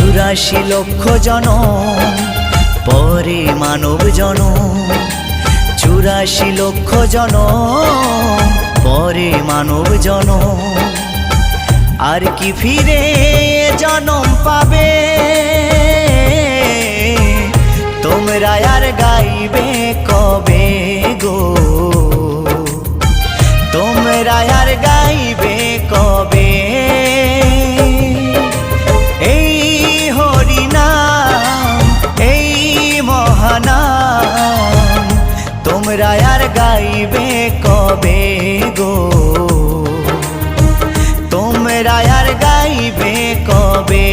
84 লক্ষ জনম পরে মানব জনম, 84 লক্ষ জনম পরে মানব জনম। আর কি ফিরে জনম পাবে তোমরা আর গাইবে কবে গো, তোমরা আর গাইবে কবে এই হরিনাম এই মহানাম, তোমরা আর গাইবে কবে গো, তোমরা আর গাইবে কবে।